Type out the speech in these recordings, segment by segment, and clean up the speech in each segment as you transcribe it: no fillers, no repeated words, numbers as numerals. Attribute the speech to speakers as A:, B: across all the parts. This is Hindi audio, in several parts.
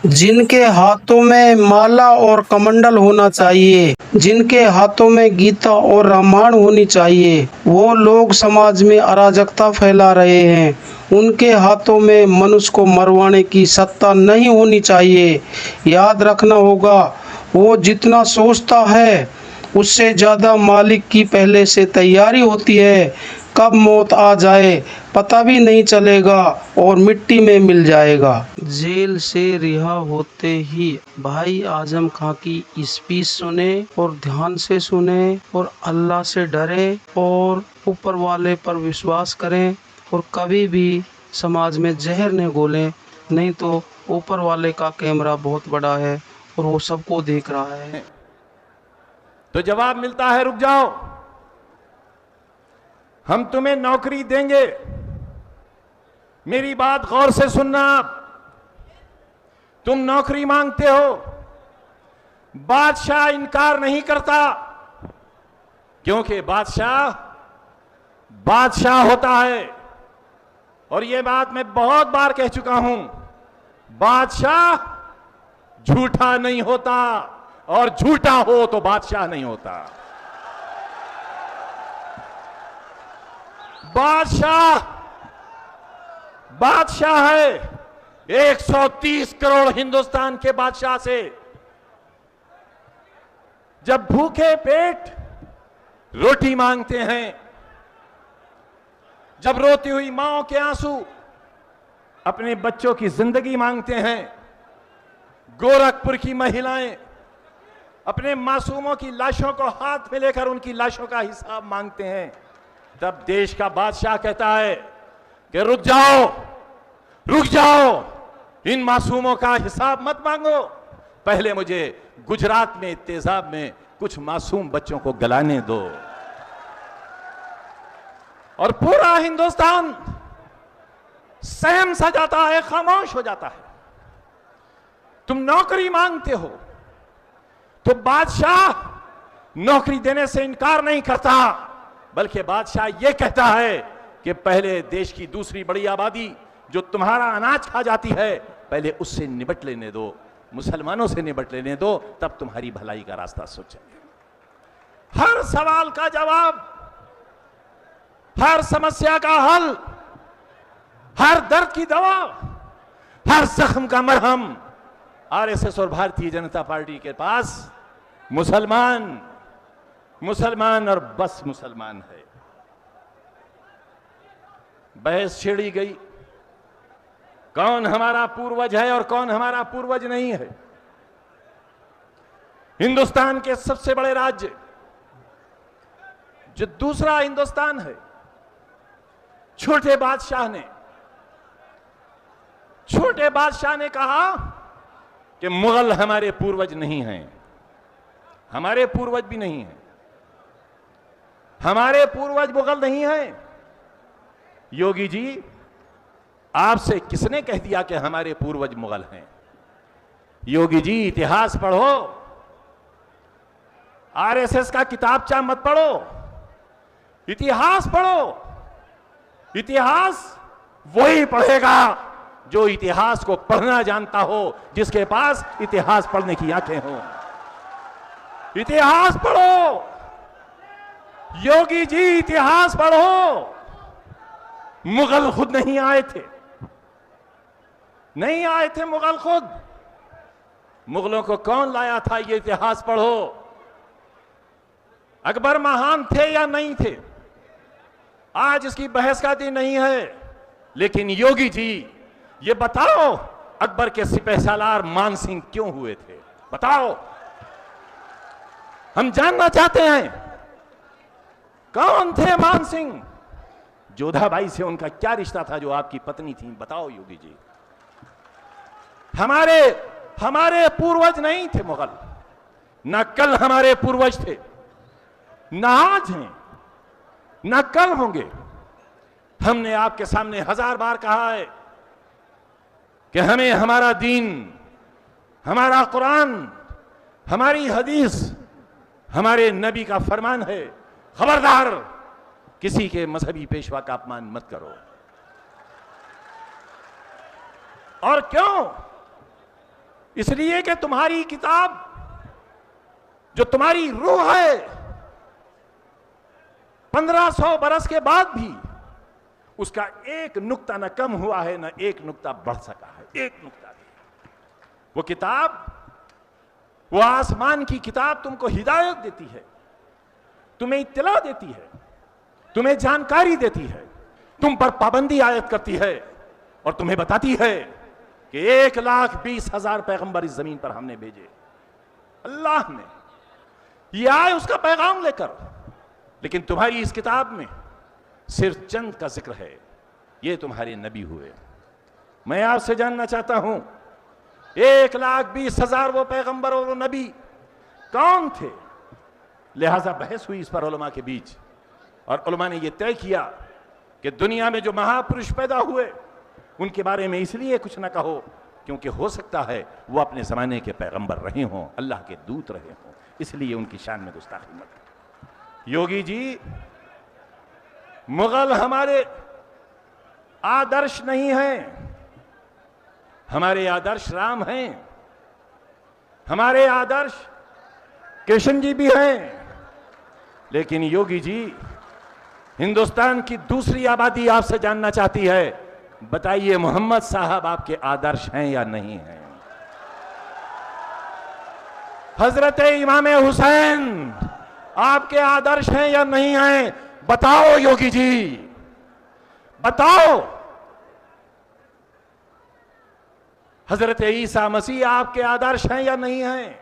A: जिनके हाथों में माला और कमंडल होना चाहिए, जिनके हाथों में गीता और रामायण होनी चाहिए, वो लोग समाज में अराजकता फैला रहे हैं। उनके हाथों में मनुष्य को मरवाने की सत्ता नहीं होनी चाहिए। याद रखना होगा, वो जितना सोचता है उससे ज्यादा मालिक की पहले से तैयारी होती है। कब मौत आ जाए पता भी नहीं चलेगा और मिट्टी में मिल जाएगा। जेल से रिहा होते ही भाई आजम खां की स्पीच सुने और ध्यान से सुने और अल्लाह से डरे और ऊपर वाले पर विश्वास करें और कभी भी समाज में जहर न घोलें, नहीं तो ऊपर वाले का कैमरा बहुत बड़ा है और वो सबको देख रहा है।
B: तो जवाब मिलता है, रुक जाओ, हम तुम्हें नौकरी देंगे। मेरी बात गौर से सुनना। तुम नौकरी मांगते हो, बादशाह इनकार नहीं करता, क्योंकि बादशाह बादशाह होता है। और यह बात मैं बहुत बार कह चुका हूं, बादशाह झूठा नहीं होता, और झूठा हो तो बादशाह नहीं होता। बादशाह बादशाह है 130 करोड़ हिंदुस्तान के बादशाह से। जब भूखे पेट रोटी मांगते हैं, जब रोती हुई मांओं के आंसू अपने बच्चों की जिंदगी मांगते हैं, गोरखपुर की महिलाएं अपने मासूमों की लाशों को हाथ में लेकर उनकी लाशों का हिसाब मांगते हैं, तब देश का बादशाह कहता है कि रुक जाओ, रुक जाओ, इन मासूमों का हिसाब मत मांगो, पहले मुझे गुजरात में तेजाब में कुछ मासूम बच्चों को गलाने दो। और पूरा हिंदुस्तान सहम सा जाता है, खामोश हो जाता है। तुम नौकरी मांगते हो तो बादशाह नौकरी देने से इनकार नहीं करता, बल्कि बादशाह यह कहता है कि पहले देश की दूसरी बड़ी आबादी जो तुम्हारा अनाज खा जाती है, पहले उससे निपट लेने दो, मुसलमानों से निपट लेने दो, तब तुम्हारी भलाई का रास्ता सोचेंगे। हर सवाल का जवाब, हर समस्या का हल, हर दर्द की दवा, हर जख्म का मरहम आरएसएस और भारतीय जनता पार्टी के पास मुसलमान, मुसलमान और बस मुसलमान है। बहस छेड़ी गई, कौन हमारा पूर्वज है और कौन हमारा पूर्वज नहीं है। हिंदुस्तान के सबसे बड़े राज्य जो दूसरा हिंदुस्तान है, छोटे बादशाह ने कहा कि मुगल हमारे पूर्वज नहीं हैं। हमारे पूर्वज भी नहीं हैं, हमारे पूर्वज मुगल नहीं हैं। योगी जी, आपसे किसने कह दिया कि हमारे पूर्वज मुगल हैं? योगी जी, इतिहास पढ़ो, आरएसएस का किताबचा मत पढ़ो, इतिहास पढ़ो। इतिहास वही पढ़ेगा जो इतिहास को पढ़ना जानता हो, जिसके पास इतिहास पढ़ने की आंखें हो। इतिहास पढ़ो योगी जी, इतिहास पढ़ो। मुगल खुद नहीं आए थे, नहीं आए थे मुगल खुद। मुगलों को कौन लाया था, ये इतिहास पढ़ो। अकबर महान थे या नहीं थे, आज इसकी बहस का दिन नहीं है, लेकिन योगी जी ये बताओ, अकबर के सिपहसालार मान सिंह क्यों हुए थे? बताओ, हम जानना चाहते हैं, कौन थे मान सिंह? जोधाबाई से उनका क्या रिश्ता था जो आपकी पत्नी थी? बताओ योगी जी। हमारे पूर्वज नहीं थे मुगल, न कल हमारे पूर्वज थे, न आज हैं, न कल होंगे। हमने आपके सामने 1000 बार कहा है कि हमें हमारा दीन, हमारा कुरान, हमारी हदीस, हमारे नबी का फरमान है, खबरदार किसी के मजहबी पेशवा का अपमान मत करो। और क्यों? इसलिए कि तुम्हारी किताब जो तुम्हारी रूह है 1500 बरस के बाद भी उसका एक नुक्ता न कम हुआ है, न एक नुक्ता बढ़ सका है, एक नुक्ता भी। वो किताब, वो आसमान की किताब तुमको हिदायत देती है, तुम्हें इत्तला देती है, तुम्हें जानकारी देती है, तुम पर पाबंदी आयत करती है और तुम्हें बताती है कि 1,20,000 पैगंबर इस जमीन पर हमने भेजे। अल्लाह ने ये आए उसका पैगाम लेकर, लेकिन तुम्हारी इस किताब में सिर्फ चंद का जिक्र है, ये तुम्हारे नबी हुए। मैं आपसे जानना चाहता हूं 1,20,000 वो पैगंबर और वो नबी कौन थे? लिहाजा बहस हुई इस पर उलमा के बीच, और उलमा ने यह तय किया कि दुनिया में जो महापुरुष पैदा हुए उनके बारे में इसलिए कुछ ना कहो क्योंकि हो सकता है वो अपने जमाने के पैगंबर रहे हों, अल्लाह के दूत रहे हों, इसलिए उनकी शान में गुस्ताखी मत करो। योगी जी, मुगल हमारे आदर्श नहीं हैं, हमारे आदर्श राम हैं, हमारे आदर्श कृष्ण जी भी हैं, लेकिन योगी जी, हिंदुस्तान की दूसरी आबादी आपसे जानना चाहती है, बताइए मोहम्मद साहब आपके आदर्श हैं या नहीं हैं? हजरत इमाम हुसैन आपके आदर्श हैं या नहीं हैं? बताओ योगी जी, बताओ। हजरत ईसा मसीह आपके आदर्श हैं या नहीं हैं?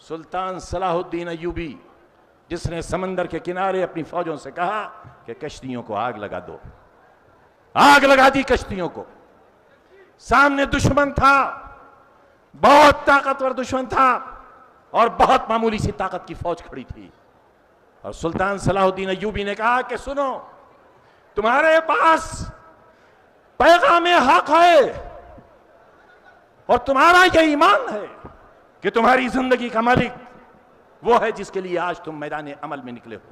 B: सुल्तान सलाहुद्दीन अय्यूबी, जिसने समंदर के किनारे अपनी फौजों से कहा कि कश्तियों को आग लगा दो, आग लगा दी कश्तियों को। सामने दुश्मन था, बहुत ताकतवर दुश्मन था और बहुत मामूली सी ताकत की फौज खड़ी थी, और सुल्तान सलाहुद्दीन अय्यूबी ने कहा कि सुनो, तुम्हारे पास पैगाम हक है और तुम्हारा यह ईमान है कि तुम्हारी जिंदगी का मालिक वो है जिसके लिए आज तुम मैदान अमल में निकले हो।